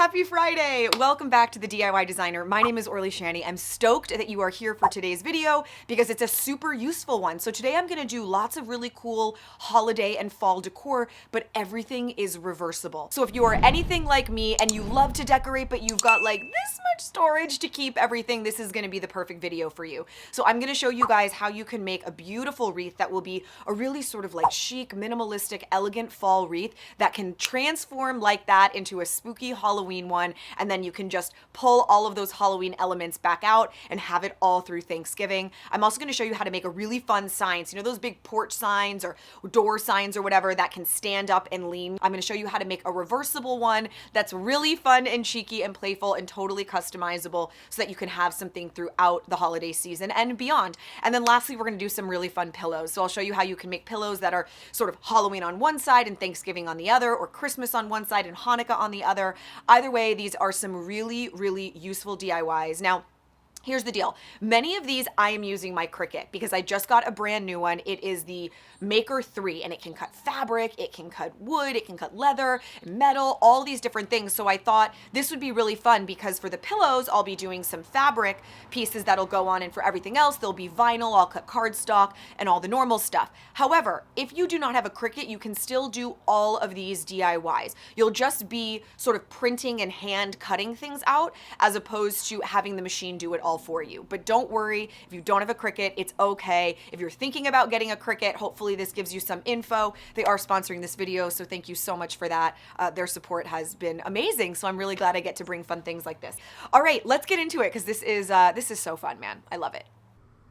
Happy Friday! Welcome back to the DIY Designer. My name is Orly Shani. I'm stoked that you are here for today's video because it's a super useful one. So today I'm gonna do lots of really cool holiday and fall decor, but everything is reversible. So if you are anything like me and you love to decorate, but you've got like this much storage to keep everything, this is gonna be the perfect video for you. So I'm gonna show you guys how you can make a beautiful wreath that will be a really sort of like chic, minimalistic, elegant fall wreath that can transform like that into a spooky Halloween one, and then you can just pull all of those Halloween elements back out and have it all through Thanksgiving. I'm also going to show you how to make a really fun signs, you know, those big porch signs or door signs or whatever that can stand up and lean. I'm going to show you how to make a reversible one that's really fun and cheeky and playful and totally customizable so that you can have something throughout the holiday season and beyond. And then lastly, we're going to do some really fun pillows. So I'll show you how you can make pillows that are sort of Halloween on one side and Thanksgiving on the other, or Christmas on one side and Hanukkah on the other. Either way, these are some really, really useful DIYs. Now, here's the deal. Many of these I am using my Cricut because I just got a brand new one. It is the Maker 3 and it can cut fabric, it can cut wood, it can cut leather, metal, all these different things. So I thought this would be really fun because for the pillows, I'll be doing some fabric pieces that'll go on, and for everything else, there'll be vinyl, I'll cut cardstock and all the normal stuff. However, if you do not have a Cricut, you can still do all of these DIYs. You'll just be sort of printing and hand cutting things out as opposed to having the machine do it all for you. But don't worry, if you don't have a Cricut, it's okay. If you're thinking about getting a Cricut, hopefully this gives you some info. They are sponsoring this video, so thank you so much for that. Their support has been amazing, so I'm really glad I get to bring fun things like this. All right, let's get into it because this is so fun, man. I love it.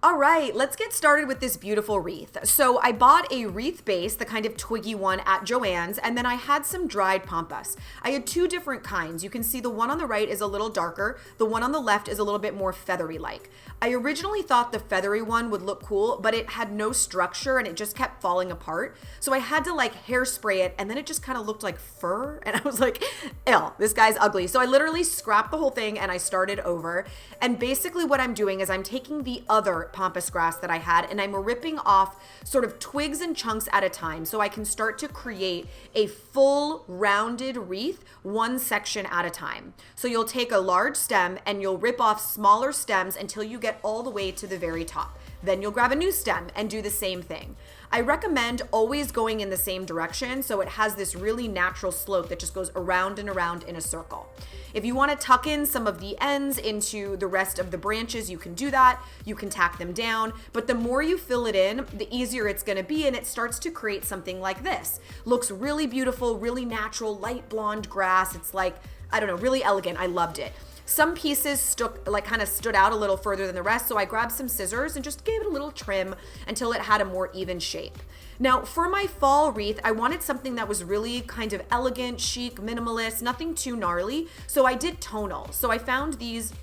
All right, let's get started with this beautiful wreath. So I bought a wreath base, the kind of twiggy one at Joann's, and then I had some dried pampas. I had two different kinds. You can see the one on the right is a little darker. The one on the left is a little bit more feathery-like. I originally thought the feathery one would look cool, but it had no structure and it just kept falling apart. So I had to like hairspray it, and then it just kind of looked like fur. And I was like, ew, this guy's ugly. So I literally scrapped the whole thing and I started over. And basically what I'm doing is I'm taking the other pampas grass that I had and I'm ripping off sort of twigs and chunks at a time so I can start to create a full rounded wreath, one section at a time. So you'll take a large stem and you'll rip off smaller stems until you get all the way to the very top. Then you'll grab a new stem and do the same thing. I recommend always going in the same direction so it has this really natural slope that just goes around and around in a circle. If you want to tuck in some of the ends into the rest of the branches, you can do that. You can tack them down, but the more you fill it in, the easier it's going to be, and it starts to create something like this. Looks really beautiful, really natural, light blonde grass. It's like, I don't know, really elegant. I loved it. Some pieces kind of stood out a little further than the rest, so I grabbed some scissors and just gave it a little trim until it had a more even shape. Now, for my fall wreath, I wanted something that was really kind of elegant, chic, minimalist, nothing too gnarly, so I did tonal. So I found these,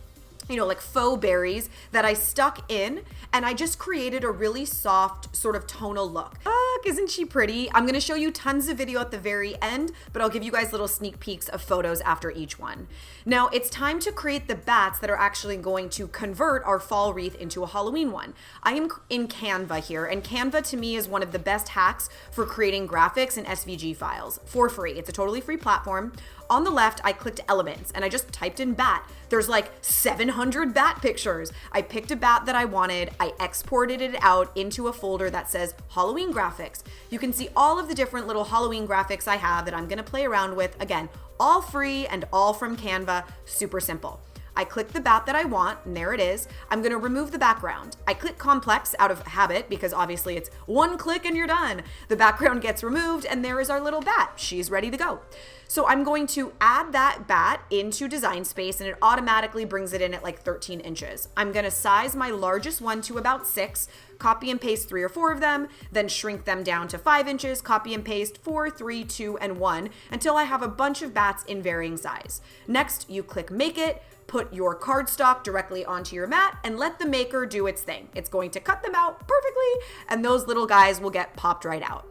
you know, like faux berries that I stuck in, and I just created a really soft sort of tonal look. Isn't she pretty? I'm gonna show you tons of video at the very end, but I'll give you guys little sneak peeks of photos after each one. Now it's time to create the bats that are actually going to convert our fall wreath into a Halloween one. I am in Canva here, and Canva to me is one of the best hacks for creating graphics and SVG files for free. It's a totally free platform. On the left, I clicked elements and I just typed in bat. There's like 700 bat pictures. I picked a bat that I wanted. I exported it out into a folder that says Halloween graphics. You can see all of the different little Halloween graphics I have that I'm gonna play around with. Again, all free and all from Canva, super simple. I click the bat that I want, and there it is. I'm gonna remove the background. I click complex out of habit because obviously it's one click and you're done. The background gets removed and there is our little bat. She's ready to go. So I'm going to add that bat into Design Space and it automatically brings it in at like 13 inches. I'm gonna size my largest one to about 6, copy and paste 3 or 4 of them, then shrink them down to 5 inches, copy and paste 4, 3, 2, and 1 until I have a bunch of bats in varying size. Next, you click Make It, put your cardstock directly onto your mat, and let the maker do its thing. It's going to cut them out perfectly, and those little guys will get popped right out.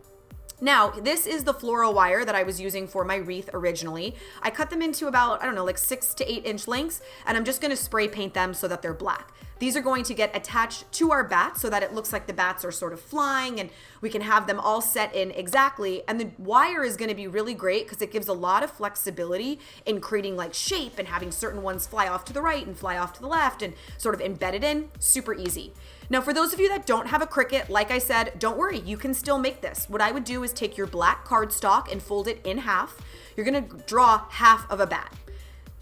Now, this is the floral wire that I was using for my wreath originally. I cut them into about, I don't know, like 6 to 8 inch lengths, and I'm just gonna spray paint them so that they're black. These are going to get attached to our bats so that it looks like the bats are sort of flying, and we can have them all set in exactly. And the wire is gonna be really great because it gives a lot of flexibility in creating like shape and having certain ones fly off to the right and fly off to the left and sort of embedded in, super easy. Now, for those of you that don't have a Cricut, like I said, don't worry, you can still make this. What I would do is take your black cardstock and fold it in half. You're gonna draw half of a bat.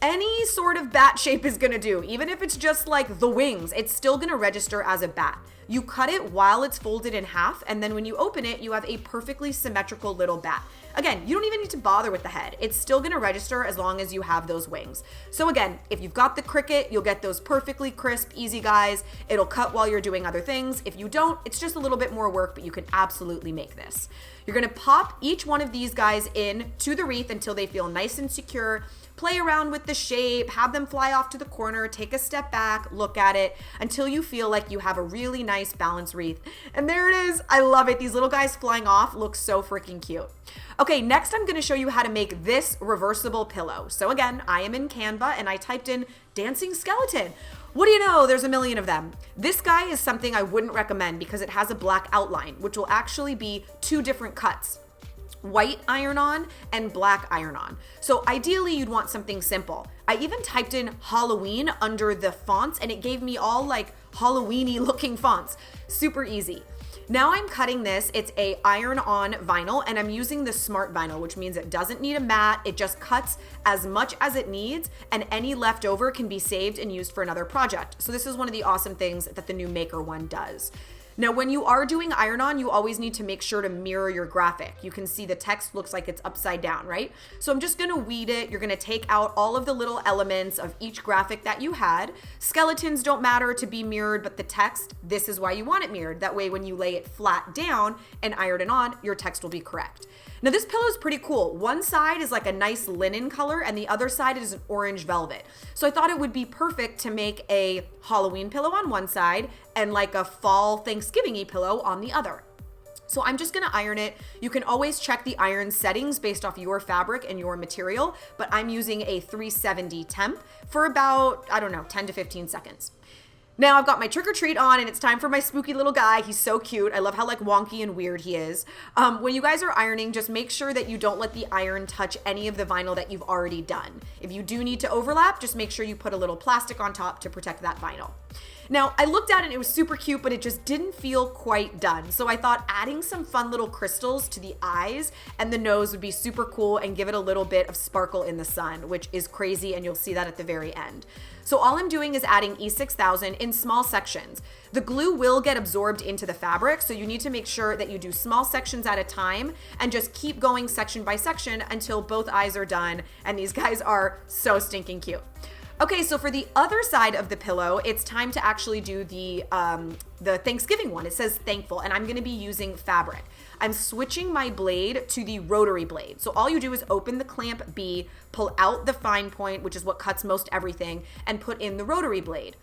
Any sort of bat shape is gonna do, even if it's just like the wings, it's still gonna register as a bat. You cut it while it's folded in half, and then when you open it, you have a perfectly symmetrical little bat. Again, you don't even need to bother with the head. It's still gonna register as long as you have those wings. So again, if you've got the Cricut, you'll get those perfectly crisp, easy guys. It'll cut while you're doing other things. If you don't, it's just a little bit more work, but you can absolutely make this. You're gonna pop each one of these guys in to the wreath until they feel nice and secure. Play around with the shape, have them fly off to the corner, take a step back, look at it until you feel like you have a really nice balanced wreath. And there it is. I love it. These little guys flying off look so freaking cute. Okay, next I'm gonna show you how to make this reversible pillow. So again, I am in Canva and I typed in dancing skeleton. What do you know? There's a million of them. This guy is something I wouldn't recommend because it has a black outline, which will actually be 2 different cuts. White iron-on and black iron-on. So ideally you'd want something simple. I even typed in Halloween under the fonts and it gave me all like Halloween-y looking fonts. Super easy. Now I'm cutting this. It's a iron-on vinyl and I'm using the smart vinyl, which means it doesn't need a mat. It just cuts as much as it needs and any leftover can be saved and used for another project. So this is one of the awesome things that the new Maker one does. Now, when you are doing iron-on, you always need to make sure to mirror your graphic. You can see the text looks like it's upside down, right? So I'm just gonna weed it. You're gonna take out all of the little elements of each graphic that you had. Skeletons don't matter to be mirrored, but the text, this is why you want it mirrored. That way, when you lay it flat down and iron it on, your text will be correct. Now this pillow is pretty cool. One side is like a nice linen color and the other side is an orange velvet. So I thought it would be perfect to make a Halloween pillow on one side and like a fall Thanksgiving-y pillow on the other. So I'm just gonna iron it. You can always check the iron settings based off your fabric and your material, but I'm using a 370 temp for about, I don't know, 10 to 15 seconds. Now I've got my trick or treat on and it's time for my spooky little guy. He's so cute. I love how like wonky and weird he is. When you guys are ironing, just make sure that you don't let the iron touch any of the vinyl that you've already done. If you do need to overlap, just make sure you put a little plastic on top to protect that vinyl. Now, I looked at it and it was super cute, but it just didn't feel quite done. So I thought adding some fun little crystals to the eyes and the nose would be super cool and give it a little bit of sparkle in the sun, which is crazy, and you'll see that at the very end. So all I'm doing is adding E6000 in small sections. The glue will get absorbed into the fabric, so you need to make sure that you do small sections at a time and just keep going section by section until both eyes are done, and these guys are so stinking cute. Okay, so for the other side of the pillow, it's time to actually do the Thanksgiving one. It says thankful, and I'm gonna be using fabric. I'm switching my blade to the rotary blade. So all you do is open the clamp B, pull out the fine point, which is what cuts most everything, and put in the rotary blade.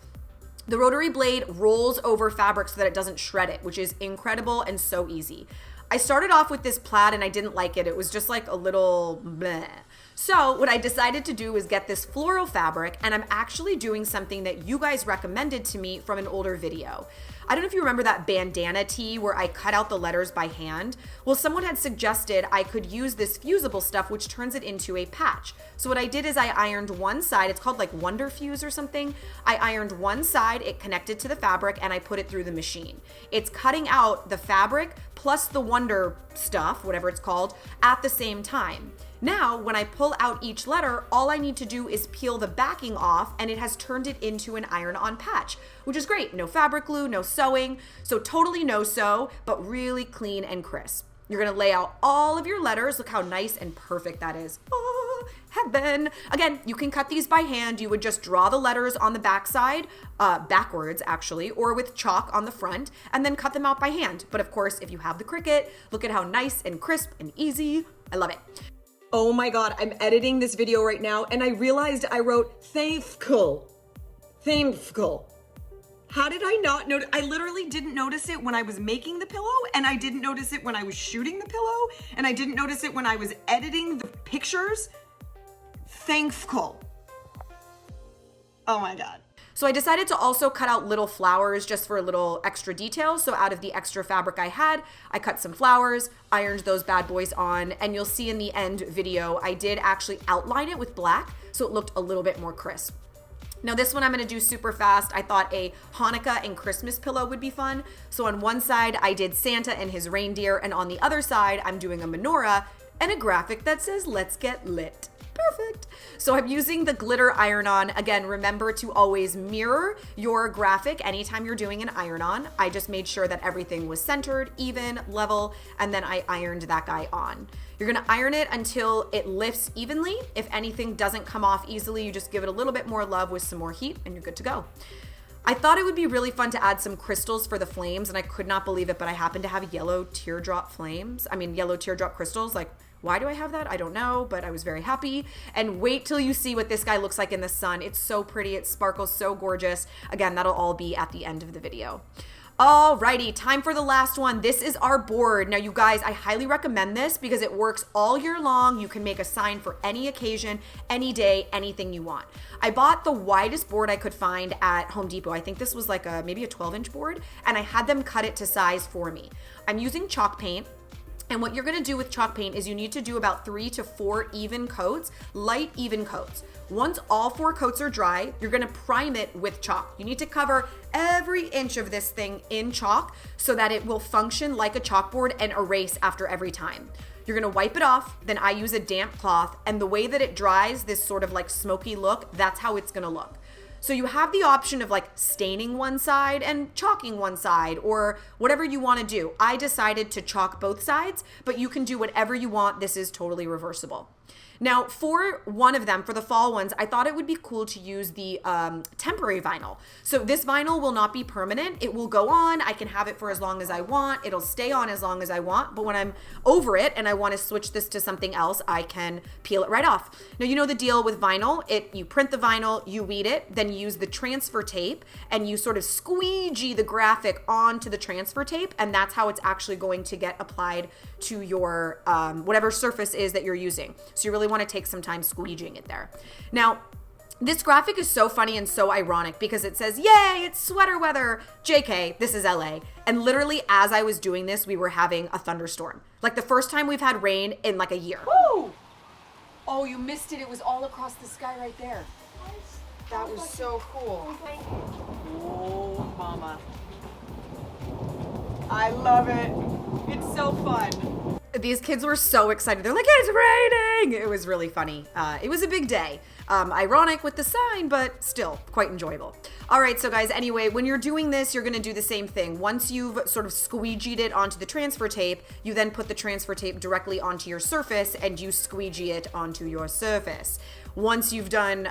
The rotary blade rolls over fabric so that it doesn't shred it, which is incredible and so easy. I started off with this plaid and I didn't like it. It was just like a little bleh. So what I decided to do was get this floral fabric, and I'm actually doing something that you guys recommended to me from an older video. I don't know if you remember that bandana tee where I cut out the letters by hand. Well, someone had suggested I could use this fusible stuff, which turns it into a patch. So what I did is I ironed one side. It's called like Wonder Fuse or something. I ironed one side, it connected to the fabric, and I put it through the machine. It's cutting out the fabric plus the Wonder stuff, whatever it's called, at the same time. Now, when I pull out each letter, all I need to do is peel the backing off, and it has turned it into an iron-on patch, which is great. No fabric glue, no sewing, so totally no-sew, but really clean and crisp. You're gonna lay out all of your letters. Look how nice and perfect that is. Oh, heaven. Again, you can cut these by hand. You would just draw the letters on the back side, backwards actually, or with chalk on the front, and then cut them out by hand. But of course, if you have the Cricut, look at how nice and crisp and easy. I love it. Oh my God, I'm editing this video right now and I realized I wrote thankful. Thankful. How did I not notice? I literally didn't notice it when I was making the pillow, and I didn't notice it when I was shooting the pillow, and I didn't notice it when I was editing the pictures. Thankful. Oh my God. So I decided to also cut out little flowers just for a little extra detail. So out of the extra fabric I had, I cut some flowers, ironed those bad boys on, and you'll see in the end video, I did actually outline it with black, so it looked a little bit more crisp. Now this one I'm gonna do super fast. I thought a Hanukkah and Christmas pillow would be fun. So on one side, I did Santa and his reindeer, and on the other side, I'm doing a menorah and a graphic that says, "Let's get lit." Perfect. So I'm using the glitter iron-on. Again, remember to always mirror your graphic anytime you're doing an iron-on. I just made sure that everything was centered, even, level, and then I ironed that guy on. You're gonna iron it until it lifts evenly. If anything doesn't come off easily, you just give it a little bit more love with some more heat and you're good to go. I thought it would be really fun to add some crystals for the flames, and I could not believe it, but I happen to have yellow teardrop yellow teardrop crystals. Like, why do I have that? I don't know, but I was very happy. And wait till you see what this guy looks like in the sun. It's so pretty, it sparkles so gorgeous. Again, that'll all be at the end of the video. Alrighty, time for the last one. This is our board. Now you guys, I highly recommend this because it works all year long. You can make a sign for any occasion, any day, anything you want. I bought the widest board I could find at Home Depot. I think this was like maybe a 12-inch board, and I had them cut it to size for me. I'm using chalk paint. And what you're gonna do with chalk paint is you need to do about 3 to 4 even coats, light even coats. Once all 4 coats are dry, you're gonna prime it with chalk. You need to cover every inch of this thing in chalk so that it will function like a chalkboard and erase after every time. You're gonna wipe it off, then I use a damp cloth, and the way that it dries, this sort of like smoky look, that's how it's gonna look. So you have the option of like staining one side and chalking one side or whatever you want to do. I decided to chalk both sides, but you can do whatever you want. This is totally reversible. Now for one of them, for the fall ones, I thought it would be cool to use the temporary vinyl. So this vinyl will not be permanent. It will go on. I can have it for as long as I want. It'll stay on as long as I want. But when I'm over it and I want to switch this to something else, I can peel it right off. Now, you know the deal with vinyl. You print the vinyl, you weed it, then you use the transfer tape and you sort of squeegee the graphic onto the transfer tape. And that's how it's actually going to get applied to your whatever surface is that you're using. So you really want to take some time squeegeeing it there. Now, this graphic is so funny and so ironic because it says, "Yay, it's sweater weather." JK, this is LA. And literally as I was doing this, we were having a thunderstorm. Like the first time we've had rain in like a year. Woo! Oh, you missed it. It was all across the sky right there. That was so cool. Oh, mama. I love it. It's so fun. These kids were so excited. They're like, "It's raining." It was really funny. It was a big day. Ironic with the sign, but still quite enjoyable. All right, so guys, anyway, when you're doing this, you're gonna do the same thing. Once you've sort of squeegeed it onto the transfer tape, you then put the transfer tape directly onto your surface and you squeegee it onto your surface. Once you've done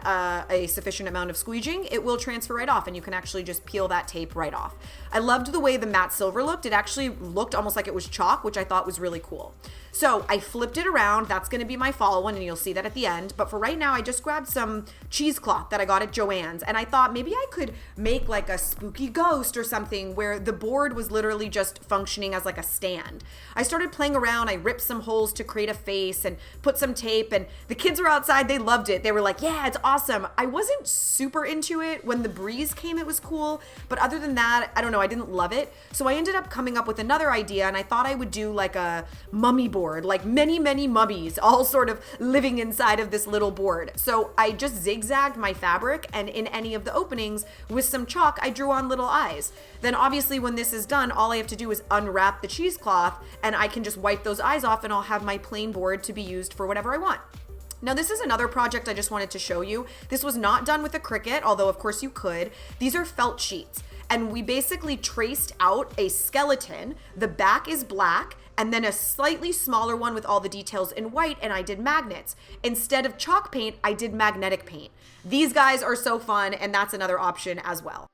a sufficient amount of squeegeeing, it will transfer right off and you can actually just peel that tape right off. I loved the way the matte silver looked. It actually looked almost like it was chalk, which I thought was really cool. So I flipped it around. That's gonna be my fall one and you'll see that at the end. But for right now, I just grabbed some cheesecloth that I got at Joann's and I thought maybe I could make like a spooky ghost or something where the board was literally just functioning as like a stand. I started playing around. I ripped some holes to create a face and put some tape, and the kids were outside. They loved it. They were like, "Yeah, it's awesome." I wasn't super into it. When the breeze came, it was cool. But other than that, I don't know, I didn't love it. So I ended up coming up with another idea, and I thought I would do like a mummy board, like many, many mummies all sort of living inside of this little board. So I just zigzagged my fabric, and in any of the openings with some chalk, I drew on little eyes. Then obviously when this is done, all I have to do is unwrap the cheesecloth and I can just wipe those eyes off and I'll have my plain board to be used for whatever I want. Now this is another project I just wanted to show you. This was not done with a Cricut, although of course you could. These are felt sheets, and we basically traced out a skeleton. The back is black, and then a slightly smaller one with all the details in white, and I did magnets. Instead of chalk paint, I did magnetic paint. These guys are so fun, and that's another option as well.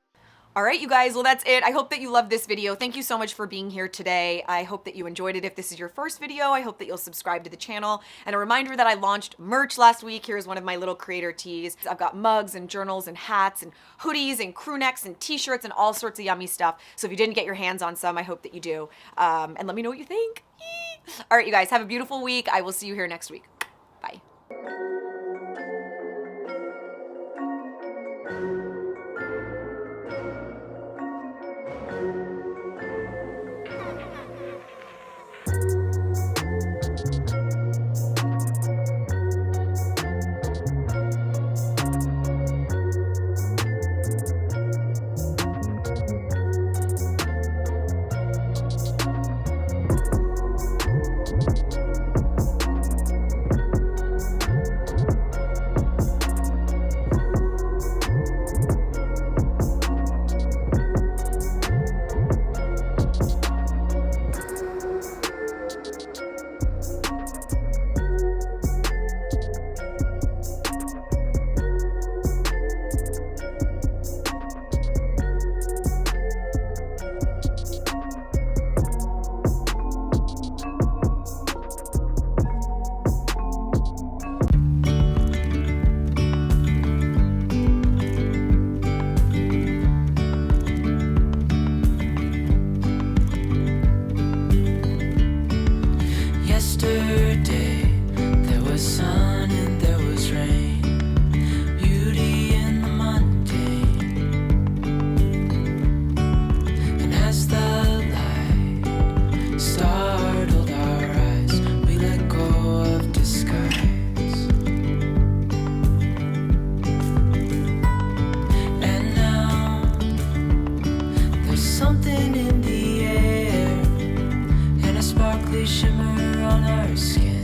All right, you guys, well, that's it. I hope that you loved this video. Thank you so much for being here today. I hope that you enjoyed it. If this is your first video, I hope that you'll subscribe to the channel. And a reminder that I launched merch last week. Here's one of my little creator tees. I've got mugs and journals and hats and hoodies and crew necks and t-shirts and all sorts of yummy stuff. So if you didn't get your hands on some, I hope that you do. And let me know what you think. All right, you guys, have a beautiful week. I will see you here next week. Bye. Yesterday, there was sun and there was rain, beauty in the mundane. And as the light startled our eyes, we let go of disguise. And now, there's something in the air and a sparkly shimmer on our skin.